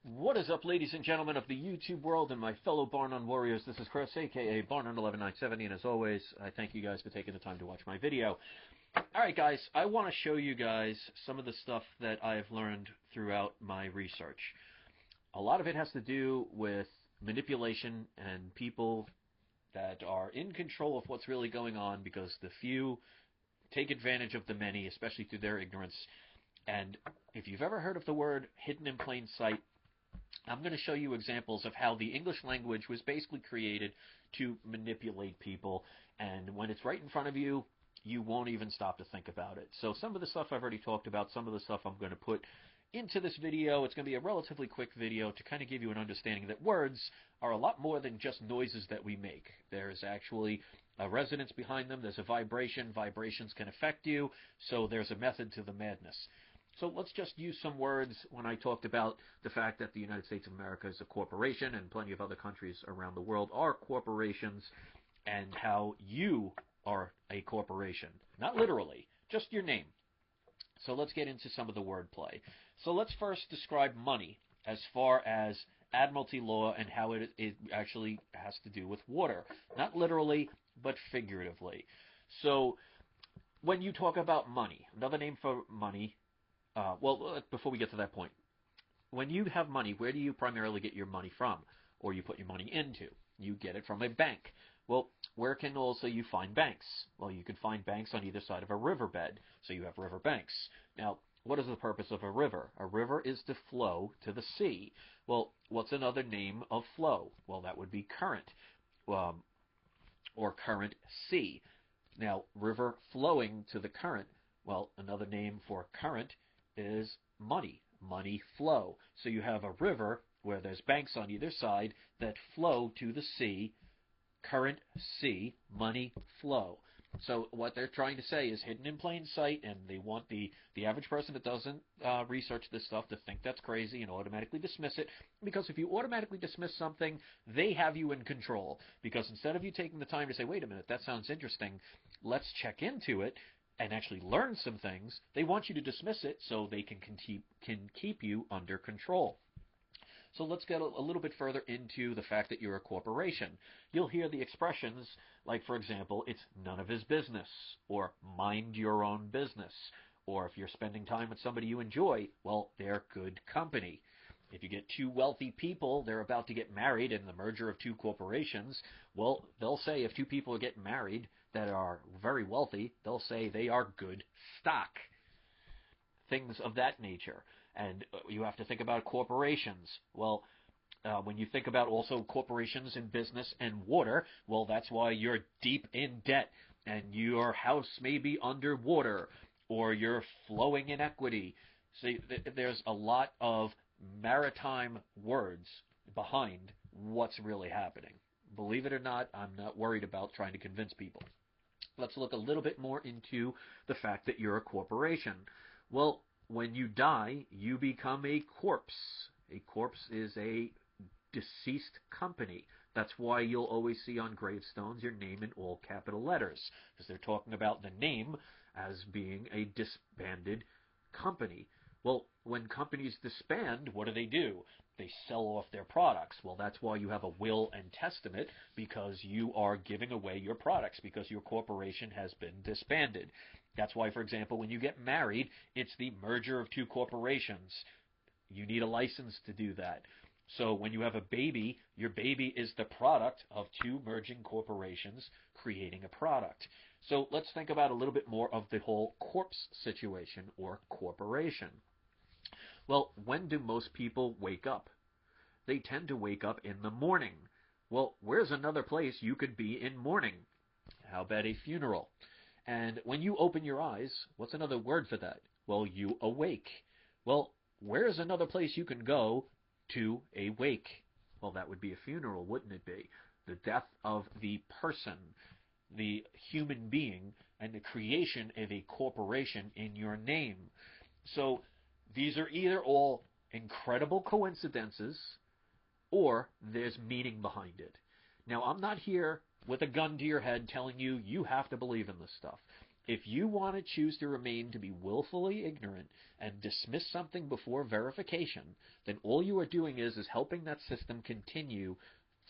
What is up, ladies and gentlemen of the YouTube world and my fellow Bar None Warriors? This is Chris, aka Bar None 11970, and as always, I thank you guys for taking the time to watch my video. Alright guys, I want to show you guys some of the stuff that I have learned throughout my research. A lot of it has to do with manipulation and people that are in control of what's really going on because the few take advantage of the many, especially through their ignorance. And if you've ever heard of the word hidden in plain sight, I'm going to show you examples of how the English language was basically created to manipulate people, and when it's right in front of you, you won't even stop to think about it. So some of the stuff I've already talked about, some of the stuff I'm going to put into this video. It's going to be a relatively quick video to kind of give you an understanding that words are a lot more than just noises that we make. There's actually a resonance behind them. There's a vibration. Vibrations can affect you, so there's a method to the madness. So let's just use some words when I talked about the fact that the United States of America is a corporation and plenty of other countries around the world are corporations, and how you are a corporation. Not literally, just your name. So let's get into some of the wordplay. So let's first describe money as far as admiralty law and how it actually has to do with water. Not literally, but figuratively. So when you talk about money, another name for money, before we get to that point, when you have money, where do you primarily get your money from, or you put your money into? You get it from a bank. Well, where can also you find banks? Well, you can find banks on either side of a riverbed, so you have river banks. Now, what is the purpose of a river? A river is to flow to the sea. Well, what's another name of flow? Well, that would be current, or current sea. Now, river flowing to the current, well, another name for current is money flow. So you have a river where there's banks on either side that flow to the sea, current sea, money flow. So what they're trying to say is hidden in plain sight, and they want the average person that doesn't research this stuff to think that's crazy and automatically dismiss it, because if you automatically dismiss something, they have you in control. Because instead of you taking the time to say, wait a minute, that sounds interesting, let's check into it, and actually learn some things, they want you to dismiss it so they can keep you under control. So let's get a little bit further into the fact that you're a corporation. You'll hear the expressions like, for example, it's none of his business, or mind your own business, or if you're spending time with somebody you enjoy, well, they're good company. If you get two wealthy people, they're about to get married in the merger of two corporations, well, they'll say if two people get married that are very wealthy, they'll say they are good stock. Things of that nature. And you have to think about corporations. Well, when you think about also corporations in business and water, well, that's why you're deep in debt and your house may be underwater or you're flowing in equity. See, there's a lot of maritime words behind what's really happening. Believe it or not, I'm not worried about trying to convince people. Let's look a little bit more into the fact that you're a corporation. Well, when you die, you become a corpse. A corpse is a deceased company. That's why you'll always see on gravestones your name in all capital letters, because they're talking about the name as being a disbanded company. Well, when companies disband, what do? They sell off their products. Well, that's why you have a will and testament, because you are giving away your products, because your corporation has been disbanded. That's why, for example, when you get married, it's the merger of two corporations. You need a license to do that. So when you have a baby, your baby is the product of two merging corporations creating a product. So let's think about a little bit more of the whole corpse situation or corporation. Well, when do most people wake up? They tend to wake up in the morning. Well, where's another place you could be in mourning? How about a funeral? And when you open your eyes, what's another word for that? Well, you awake. Well, where's another place you can go to a wake? Well, that would be a funeral, wouldn't it be? The death of the person, the human being, and the creation of a corporation in your name. So these are either all incredible coincidences or there's meaning behind it. Now, I'm not here with a gun to your head telling you you have to believe in this stuff. If you want to choose to remain to be willfully ignorant and dismiss something before verification, then all you are doing is helping that system continue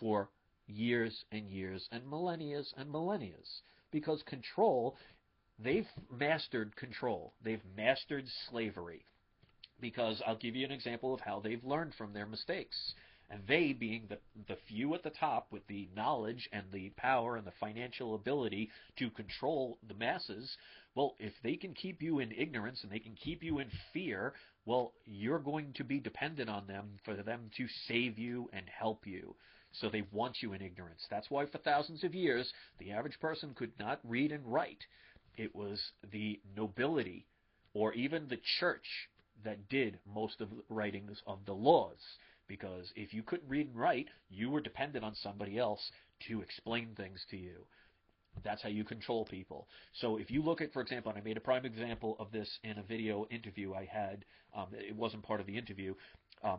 for years and years and millennia and millennia. Because control, they've mastered control. They've mastered slavery. Because I'll give you an example of how they've learned from their mistakes. And they, being the few at the top with the knowledge and the power and the financial ability to control the masses, well, if they can keep you in ignorance and they can keep you in fear, well, you're going to be dependent on them for them to save you and help you. So they want you in ignorance. That's why for thousands of years, the average person could not read and write. It was the nobility or even the church that did most of the writings of the laws. Because if you couldn't read and write, you were dependent on somebody else to explain things to you. That's how you control people. So if you look at, for example, and I made a prime example of this in a video interview I had. It wasn't part of the interview.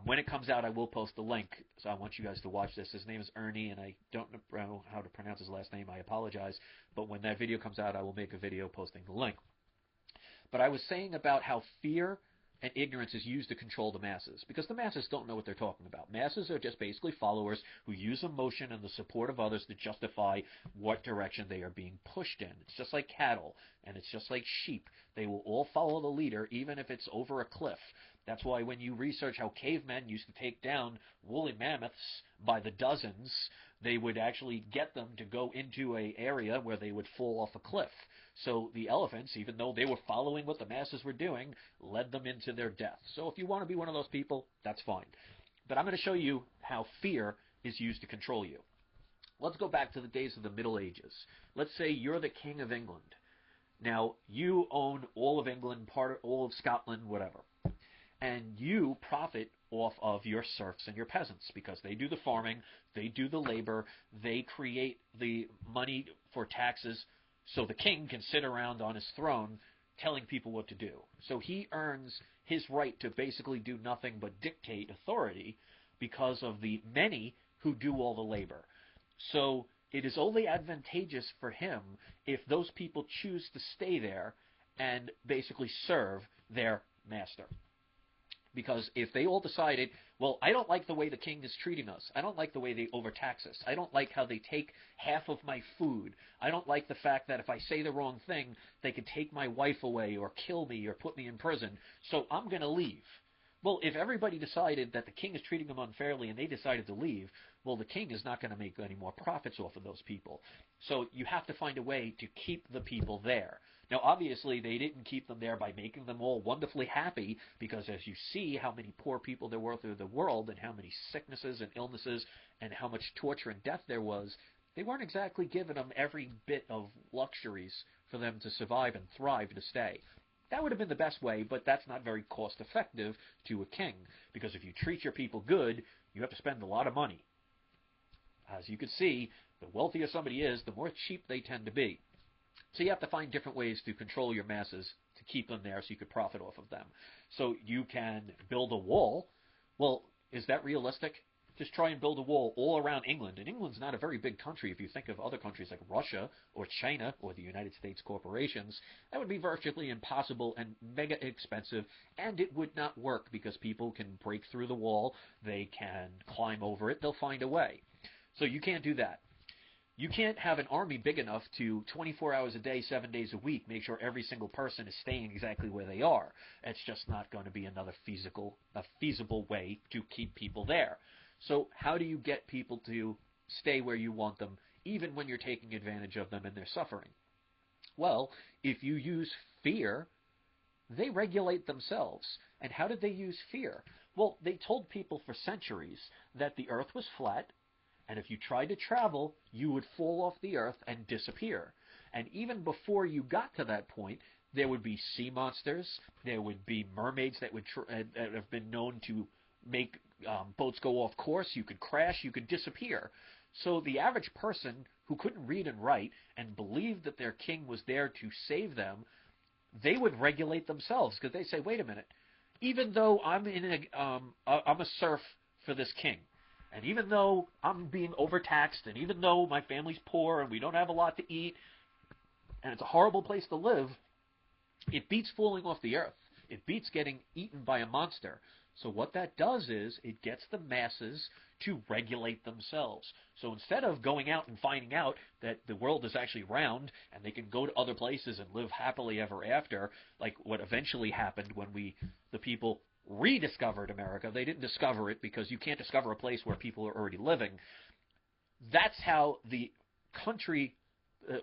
When it comes out, I will post the link. So I want you guys to watch this. His name is Ernie, and I don't know how to pronounce his last name. I apologize. But when that video comes out, I will make a video posting the link. But I was saying about how fear and ignorance is used to control the masses, because the masses don't know what they're talking about. Masses are just basically followers who use emotion and the support of others to justify what direction they are being pushed in. It's just like cattle, and it's just like sheep. They will all follow the leader, even if it's over a cliff. That's why when you research how cavemen used to take down woolly mammoths by the dozens, they would actually get them to go into an area where they would fall off a cliff. So the elephants, even though they were following what the masses were doing, led them into their death. So if you want to be one of those people, that's fine. But I'm going to show you how fear is used to control you. Let's go back to the days of the Middle Ages. Let's say you're the King of England. Now, you own all of England, all of Scotland, whatever. And you profit off of your serfs and your peasants because they do the farming, they do the labor, they create the money for taxes, so the king can sit around on his throne telling people what to do. So he earns his right to basically do nothing but dictate authority because of the many who do all the labor. So it is only advantageous for him if those people choose to stay there and basically serve their master. Because if they all decided, well, I don't like the way the king is treating us. I don't like the way they overtax us. I don't like how they take half of my food. I don't like the fact that if I say the wrong thing, they could take my wife away or kill me or put me in prison. So I'm going to leave. Well, if everybody decided that the king is treating them unfairly and they decided to leave, well, the king is not going to make any more profits off of those people. So you have to find a way to keep the people there. Now, obviously, they didn't keep them there by making them all wonderfully happy, because as you see how many poor people there were through the world and how many sicknesses and illnesses and how much torture and death there was, they weren't exactly giving them every bit of luxuries for them to survive and thrive to stay. That would have been the best way, but that's not very cost-effective to a king, because if you treat your people good, you have to spend a lot of money. As you can see, the wealthier somebody is, the more cheap they tend to be. So you have to find different ways to control your masses to keep them there so you could profit off of them. So you can build a wall. Well, is that realistic? Just try and build a wall all around England. And England's not a very big country. If you think of other countries like Russia or China or the United States corporations, that would be virtually impossible and mega expensive, and it would not work because people can break through the wall. They can climb over it. They'll find a way. So you can't do that. You can't have an army big enough to 24 hours a day, 7 days a week, make sure every single person is staying exactly where they are. It's just not going to be another feasible way to keep people there. So how do you get people to stay where you want them, even when you're taking advantage of them and they're suffering? Well, if you use fear, they regulate themselves. And how did they use fear? Well, they told people for centuries that the earth was flat, and if you tried to travel, you would fall off the earth and disappear. And even before you got to that point, there would be sea monsters, there would be mermaids that have been known to make boats go off course. You could crash, you could disappear. So the average person who couldn't read and write and believed that their king was there to save them, they would regulate themselves, because they say, wait a minute, even though I'm a serf for this king, and even though I'm being overtaxed, and even though my family's poor and we don't have a lot to eat, and it's a horrible place to live, it beats falling off the earth. It beats getting eaten by a monster. So what that does is it gets the masses to regulate themselves. So instead of going out and finding out that the world is actually round and they can go to other places and live happily ever after, like what eventually happened when the people rediscovered America. They didn't discover it because you can't discover a place where people are already living. That's how the country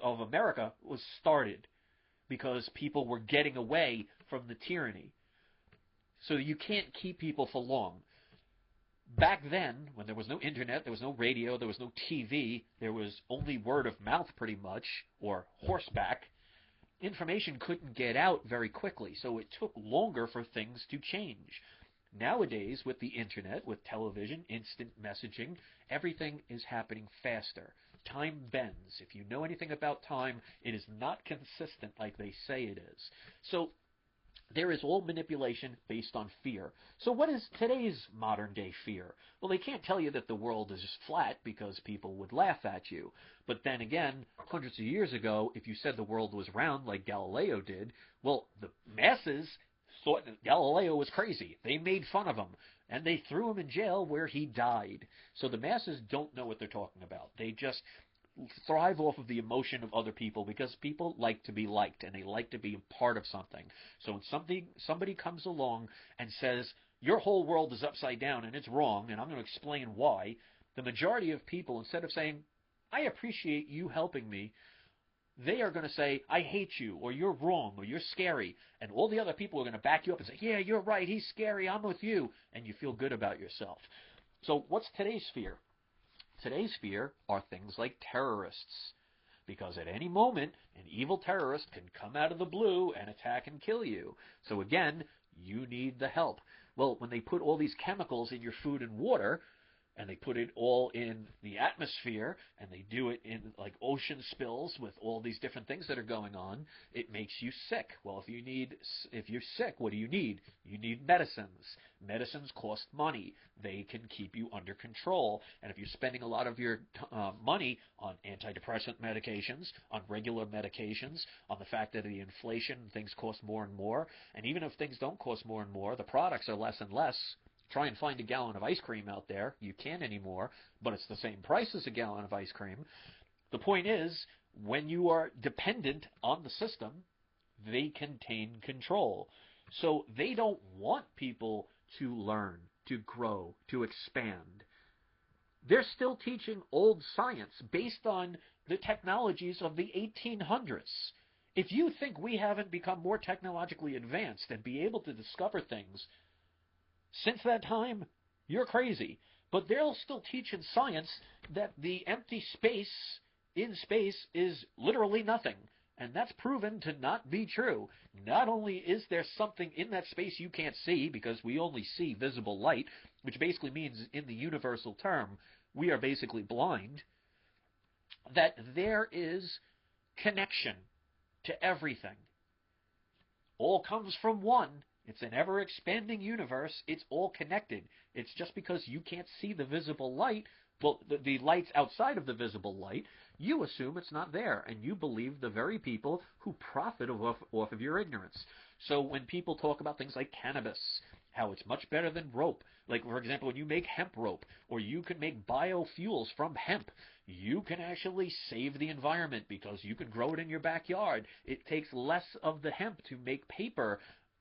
of America was started, because people were getting away from the tyranny. So you can't keep people for long. Back then, when there was no internet, there was no radio, there was no TV, there was only word of mouth pretty much, or horseback, information couldn't get out very quickly, so it took longer for things to change. Nowadays, with the internet, with television, instant messaging, everything is happening faster. Time bends. If you know anything about time, it is not consistent like they say it is. So there is all manipulation based on fear. So what is today's modern day fear? Well, they can't tell you that the world is just flat because people would laugh at you. But then again, hundreds of years ago, if you said the world was round like Galileo did, well, the masses thought that Galileo was crazy. They made fun of him, and they threw him in jail where he died. So the masses don't know what they're talking about. They just thrive off of the emotion of other people, because people like to be liked and they like to be a part of something. So when somebody comes along and says, your whole world is upside down and it's wrong, and I'm going to explain why, the majority of people, instead of saying, I appreciate you helping me, they are going to say, I hate you, or you're wrong, or you're scary. And all the other people are going to back you up and say, yeah, you're right, he's scary, I'm with you. And you feel good about yourself. So what's today's fear? Today's fear are things like terrorists. Because at any moment, an evil terrorist can come out of the blue and attack and kill you. So again, you need the help. Well, when they put all these chemicals in your food and water, and they put it all in the atmosphere, and they do it in like ocean spills with all these different things that are going on, it makes you sick. Well, if you're sick, what do you need? You need medicines. Medicines cost money. They can keep you under control. And if you're spending a lot of your money on antidepressant medications, on regular medications, on the fact that the inflation, things cost more and more, and even if things don't cost more and more, the products are less and less. Try and find a gallon of ice cream out there. You can't anymore, but it's the same price as a gallon of ice cream. The point is, when you are dependent on the system, they contain control. So they don't want people to learn, to grow, to expand. They're still teaching old science based on the technologies of the 1800s. If you think we haven't become more technologically advanced and be able to discover things since that time, you're crazy. But they'll still teach in science that the empty space in space is literally nothing. And that's proven to not be true. Not only is there something in that space you can't see, because we only see visible light, which basically means in the universal term, we are basically blind, that there is connection to everything. All comes from one. It's an ever-expanding universe. It's all connected. It's just because you can't see the visible light, well, the light's outside of the visible light, you assume it's not there, and you believe the very people who profit off of your ignorance. So when people talk about things like cannabis, how it's much better than rope, like, for example, when you make hemp rope, or you can make biofuels from hemp, you can actually save the environment because you can grow it in your backyard. It takes less of the hemp to make paper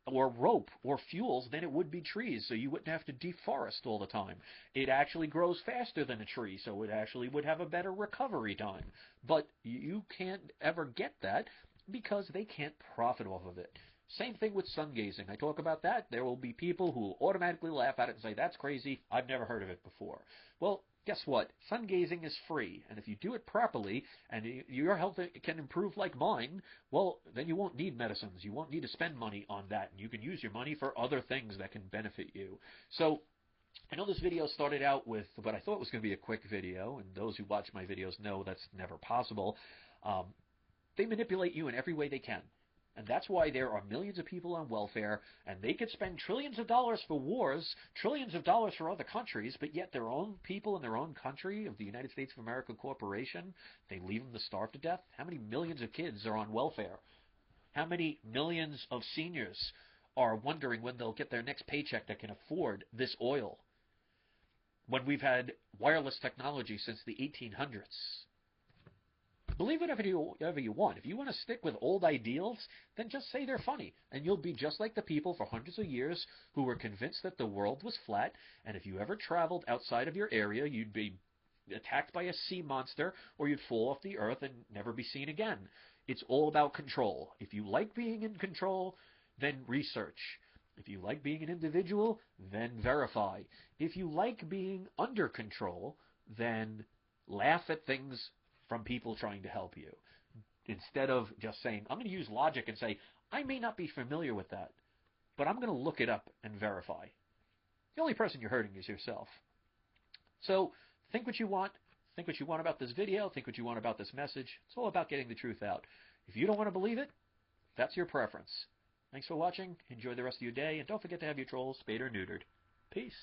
or rope or fuels than it would be trees, so you wouldn't have to deforest all the time. It actually grows faster than a tree, so it actually would have a better recovery time. But you can't ever get that because they can't profit off of it. Same thing with sun gazing. I talk about that. There will be people who will automatically laugh at it and say, that's crazy, I've never heard of it before. Well, guess what? Sun gazing is free, and if you do it properly and your health can improve like mine, well, then you won't need medicines. You won't need to spend money on that, and you can use your money for other things that can benefit you. So I know this video started out with what I thought was going to be a quick video, and those who watch my videos know that's never possible. They manipulate you in every way they can. And that's why there are millions of people on welfare, and they could spend trillions of dollars for wars, trillions of dollars for other countries, but yet their own people in their own country, of the United States of America Corporation, they leave them to starve to death. How many millions of kids are on welfare? How many millions of seniors are wondering when they'll get their next paycheck that can afford this oil? When we've had wireless technology since the 1800s. Believe whatever you want. If you want to stick with old ideals, then just say they're funny, and you'll be just like the people for hundreds of years who were convinced that the world was flat, and if you ever traveled outside of your area, you'd be attacked by a sea monster, or you'd fall off the earth and never be seen again. It's all about control. If you like being in control, then research. If you like being an individual, then verify. If you like being under control, then laugh at things from people trying to help you. Instead of just saying, I'm going to use logic and say, I may not be familiar with that, but I'm going to look it up and verify. The only person you're hurting is yourself. So think what you want. Think what you want about this video. Think what you want about this message. It's all about getting the truth out. If you don't want to believe it, that's your preference. Thanks for watching. Enjoy the rest of your day. And don't forget to have your trolls spayed or neutered. Peace.